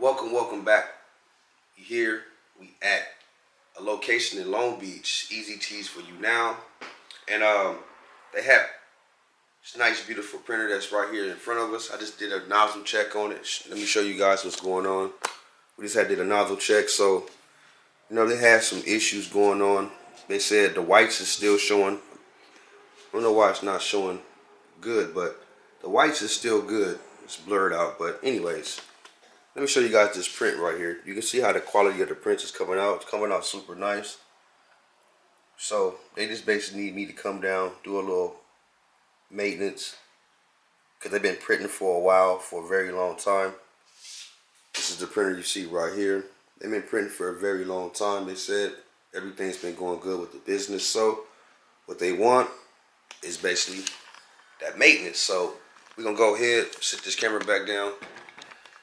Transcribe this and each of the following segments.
Welcome back. Here we at a location in Long Beach, Easy Tees for you now, and they have this nice, beautiful printer that's right here in front of us. I just did a nozzle check on it. Let me show you guys what's going on. We just did a nozzle check, so they had some issues going on. They said the whites is still showing. I don't know why it's not showing good, but the whites is still good. It's blurred out, but anyways. Let me show you guys this print right here. You can see how the quality of the print is coming out. It's coming out super nice. So they just basically need me to come down, do a little maintenance, because they've been printing for a while, for a very long time. This is the printer you see right here. They've been printing for a very long time. They said everything's been going good with the business. So what they want is basically that maintenance. So we're gonna go ahead, sit this camera back down,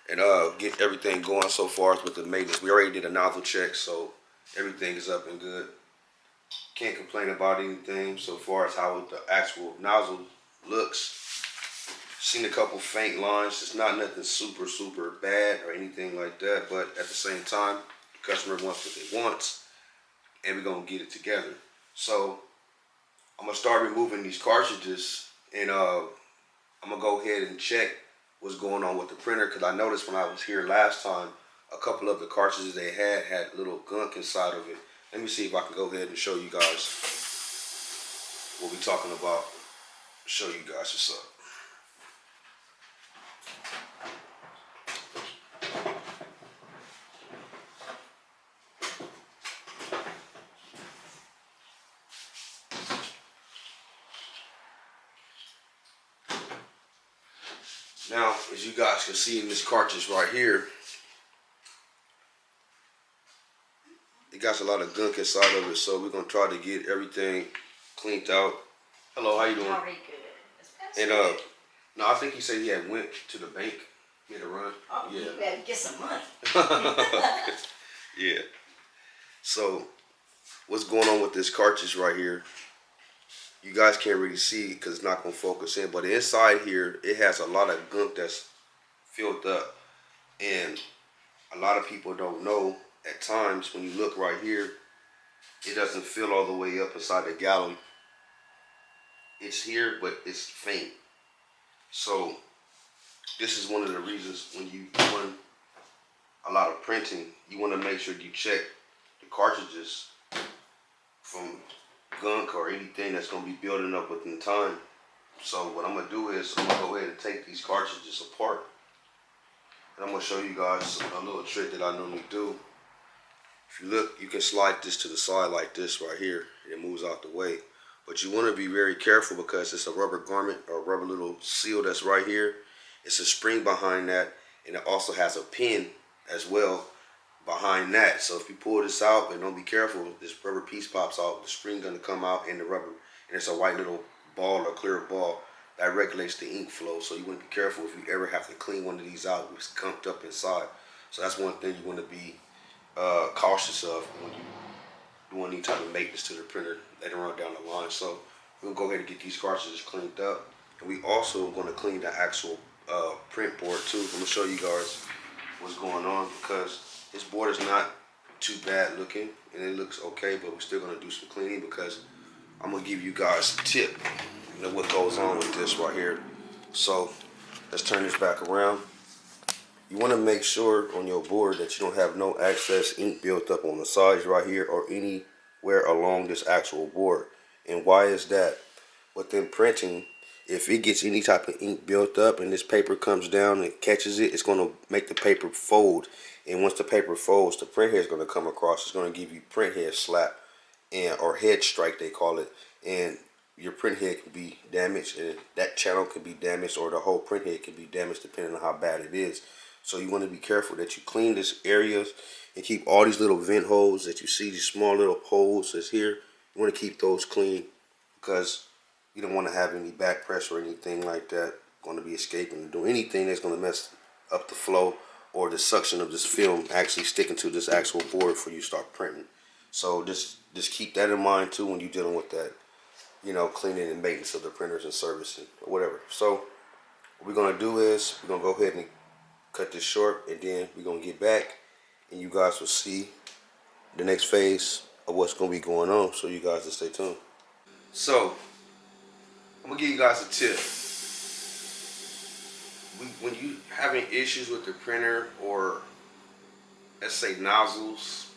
and get everything going so far with the maintenance. We already did a nozzle check, so everything is up and good. Can't complain about anything so far as how the actual nozzle looks. Seen a couple faint lines. It's not nothing super bad or anything like that, but at the same time, the customer wants what they want, and we're gonna get it together. So I'm gonna start removing these cartridges, and I'm gonna go ahead and check what's going on with the printer, because I noticed when I was here last time, a couple of the cartridges they had little gunk inside of it. Let me see if I can go ahead and show you guys what we're talking about. Show you guys what's up. Now, as you guys can see in this cartridge right here, it got a lot of gunk inside of it, so we're gonna try to get everything cleaned out. Hello, how you doing? Already good. And no, I think he said he had went to the bank, made a run. Oh, yeah. You better get some money. Yeah. So, what's going on with this cartridge right here? You guys can't really see because it's not gonna focus in, but inside here it has a lot of gunk that's filled up, and a lot of people don't know. At times, when you look right here, it doesn't fill all the way up inside the gallon. It's here, but it's faint. So this is one of the reasons when you doing a lot of printing, you want to make sure you check the cartridges from gunk or anything that's going to be building up within time. So what I'm going to do is I'm going to go ahead and take these cartridges apart, and I'm going to show you guys a little trick that I normally do. If you look, you can slide this to the side like this right here. It moves out the way. But you want to be very careful because it's a rubber garment or rubber little seal that's right here. It's a spring behind that, and it also has a pin as well behind that. So if you pull this out and don't be careful, this rubber piece pops out. The spring gonna come out in the rubber, and it's a white little ball or clear ball that regulates the ink flow. So you want to be careful if you ever have to clean one of these out. It's gunked up inside. So that's one thing you want to be cautious of when you doing any type of maintenance to the printer later on down the line. So we'll go ahead and get these cartridges cleaned up, and we also going to clean the actual print board too. I'm going to show you guys what's going on, because this board is not too bad looking and it looks okay, but we're still going to do some cleaning because I'm going to give you guys a tip, what goes on with this right here. So let's turn this back around. You want to make sure on your board that you don't have no excess ink built up on the sides right here or anywhere along this actual board. And why is that? Within printing, if it gets any type of ink built up and this paper comes down and catches it, it's going to make the paper fold. And once the paper folds, the print head is going to come across. It's going to give you print head slap, or head strike they call it. And your print head can be damaged, and that channel can be damaged, or the whole print head can be damaged depending on how bad it is. So you want to be careful that you clean this areas and keep all these little vent holes that you see, these small little holes that's here. You want to keep those clean because you don't want to have any back pressure or anything like that going to be escaping and do anything that's going to mess up the flow or the suction of this film actually sticking to this actual board before you start printing. So just keep that in mind too when you're dealing with that, cleaning and maintenance of the printers and servicing or whatever. So what we're going to do is we're going to go ahead and cut this short, and then we're gonna get back, and you guys will see the next phase of what's gonna be going on. So you guys just stay tuned. So I'm gonna give you guys a tip. When you having issues with the printer, or let's say nozzles,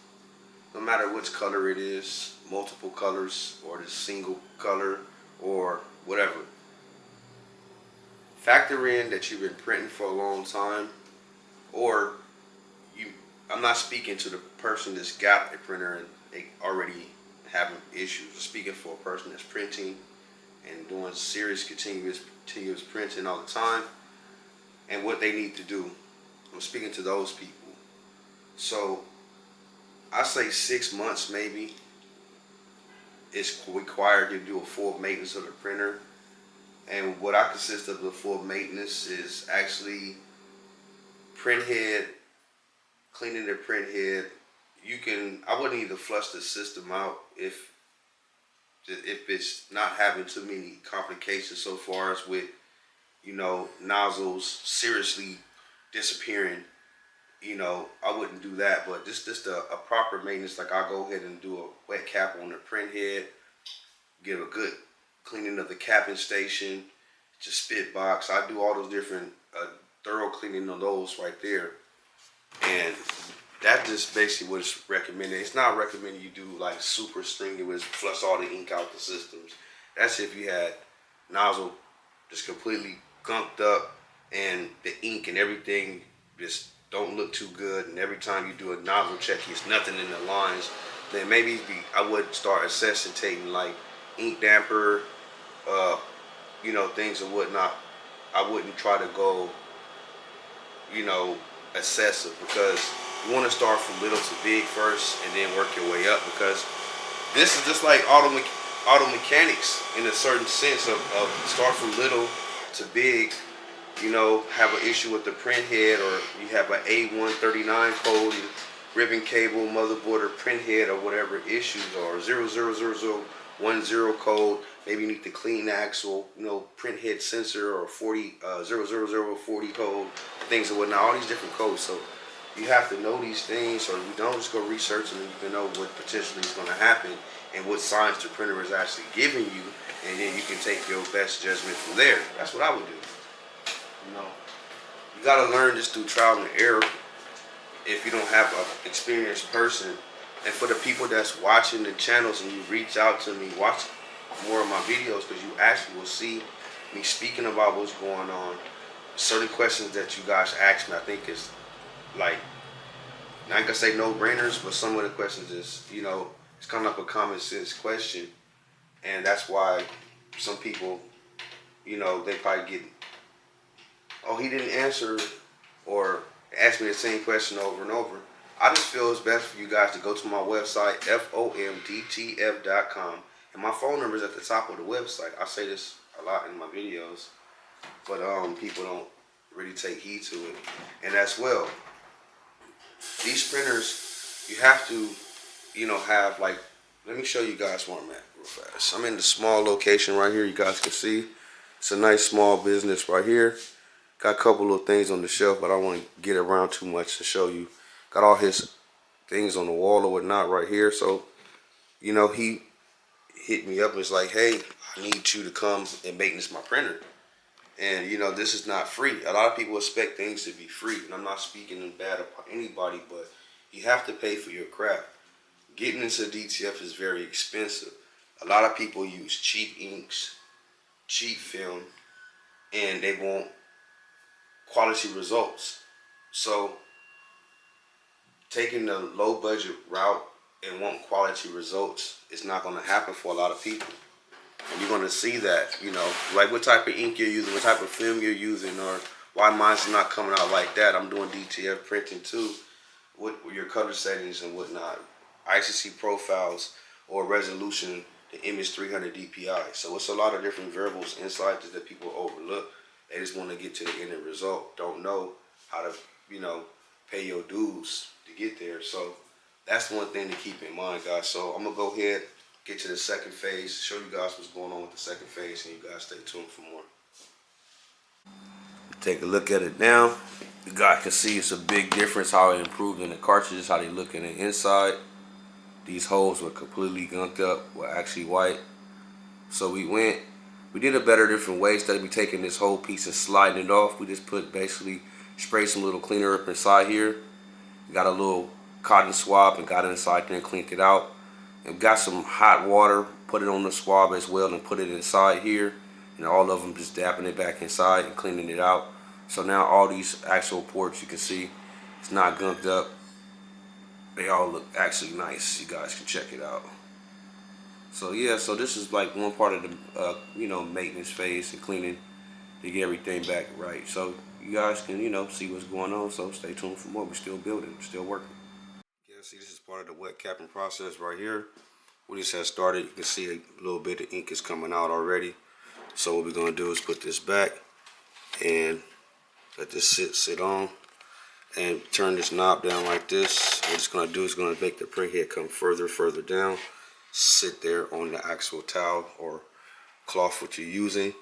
no matter which color it is, multiple colors or the single color or whatever, factor in that you've been printing for a long time, or you. I'm not speaking to the person that's got a printer and they already having issues. I'm speaking for a person that's printing and doing serious continuous printing all the time, and what they need to do. I'm speaking to those people. So I say 6 months maybe is required to do a full maintenance of the printer. And what I consist of the full maintenance is actually print head, cleaning the print head. I wouldn't even flush the system out if it's not having too many complications so far as with, nozzles seriously disappearing. I wouldn't do that, but this just a proper maintenance. Like, I'll go ahead and do a wet cap on the print head, give a good cleaning of the capping station, just spit box. I do all those different thorough cleaning on those right there, and that just basically what it's recommended. It's not recommended you do like super strenuous, flush all the ink out the systems. That's if you had nozzle just completely gunked up and the ink and everything just don't look too good, and every time you do a nozzle check there's nothing in the lines. Then maybe I would start necessitating like ink damper, things and whatnot. I wouldn't try to go, excessive, because you want to start from little to big first and then work your way up, because this is just like auto mechanics in a certain sense of start from little to big. Have an issue with the print head, or you have an A139 code, and ribbon cable, motherboard, or print head, or whatever issues, or 00010 code. Maybe you need to clean the actual, print head sensor, or 00040 code, things and whatnot. All these different codes. So you have to know these things, or you don't just go research them, and you can know what potentially is going to happen and what signs the printer is actually giving you, and then you can take your best judgment from there. That's what I would do. You gotta learn this through trial and error if you don't have an experienced person. And for the people that's watching the channels and you reach out to me, watch more of my videos, because you actually will see me speaking about what's going on. Certain questions that you guys ask me, I think is like, not gonna say no brainers, but some of the questions is, it's kind of like a common sense question. And that's why some people, they probably get, oh, he didn't answer, or ask me the same question over and over. I just feel it's best for you guys to go to my website, FOMDTF.com. And my phone number is at the top of the website. I say this a lot in my videos, but people don't really take heed to it. And as well, these printers, you have to, have like, let me show you guys where I'm at real fast. I'm in the small location right here. You guys can see it's a nice small business right here. Got a couple of things on the shelf, but I don't want to get around too much to show you. Got all his things on the wall or whatnot right here. So, he hit me up and was like, hey, I need you to come and maintenance my printer. And, this is not free. A lot of people expect things to be free. And I'm not speaking bad about anybody, but you have to pay for your craft. Getting into DTF is very expensive. A lot of people use cheap inks, cheap film, and they want quality results. So taking the low budget route and want quality results is not going to happen for a lot of people. And you're going to see that, like what type of ink you're using, what type of film you're using, or why mine's not coming out like that. I'm doing DTF printing too, with your color settings and whatnot. ICC profiles or resolution, the image 300 DPI. So it's a lot of different variables inside that people overlook. They just want to get to the end result. Don't know how to, pay your dues to get there. So that's one thing to keep in mind, guys. So I'm going to go ahead, get to the second phase, show you guys what's going on with the second phase, and you guys stay tuned for more. Take a look at it now. You guys can see it's a big difference how it improved in the cartridges, how they look in the inside. These holes were completely gunked up, were actually white. So we did a better different way. Instead of me taking this whole piece and sliding it off, we just basically sprayed some little cleaner up inside here. Got a little cotton swab and got it inside there and cleaned it out. And got some hot water, put it on the swab as well and put it inside here. And all of them just dapping it back inside and cleaning it out. So now all these actual ports, you can see it's not gunked up. They all look actually nice. You guys can check it out. So yeah, so this is like one part of the maintenance phase and cleaning to get everything back right. So you guys can see what's going on. So stay tuned for more. We're still building, we're still working. Yeah, see, this is part of the wet capping process right here. We just had started. You can see a little bit of ink is coming out already. So what we're gonna do is put this back and let this sit on, and turn this knob down like this. What it's gonna do is gonna make the print head come further down, sit there on the actual towel or cloth what you're using.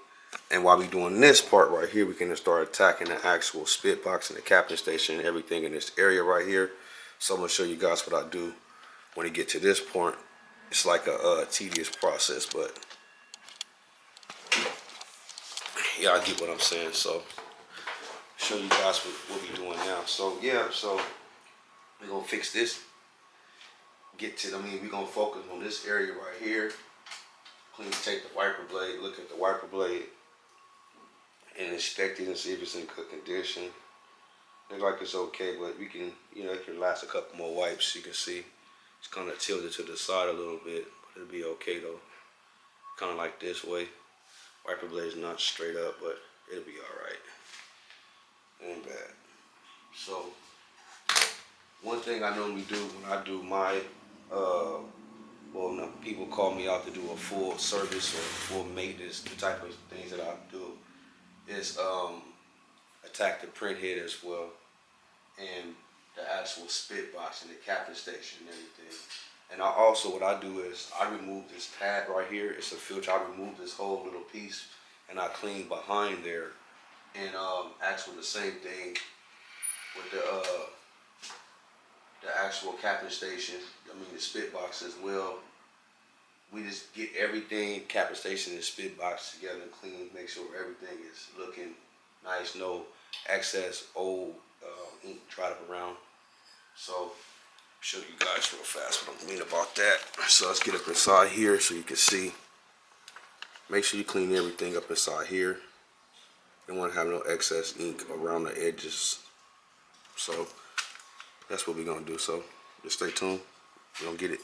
And while we're doing this part right here, we can start attacking the actual spit box and the capping station and everything in this area right here. So I'm gonna show you guys what I do when we get to this point. It's like a tedious process, but y'all get what I'm saying. So show you guys what we doing now. So yeah, so we're gonna fix this. We're gonna focus on this area right here. Take the wiper blade, look at the wiper blade, and inspect it and see if it's in good condition. Look like it's okay, but we can, it can last a couple more wipes. You can see it's kind of tilted to the side a little bit, but it'll be okay though. Kind of like this way. Wiper blade is not straight up, but it'll be all right. Ain't bad. So one thing I normally do when I do my people call me out to do a full service or full maintenance, the type of things that I do is attack the print head as well, and the actual spit box and the capping station and everything. And what I do is I remove this pad right here. It's a filter. I remove this whole little piece and I clean behind there. And actually the same thing with the actual capping station. The spit box as well. We just get everything, capping station and spit box together and clean, make sure everything is looking nice, no excess old ink dried up around. So show you guys real fast what I mean about that. So let's get up inside here so you can see. Make sure you clean everything up inside here. You don't want to have no excess ink around the edges. So that's what we're gonna do. So just stay tuned. We're gonna get it.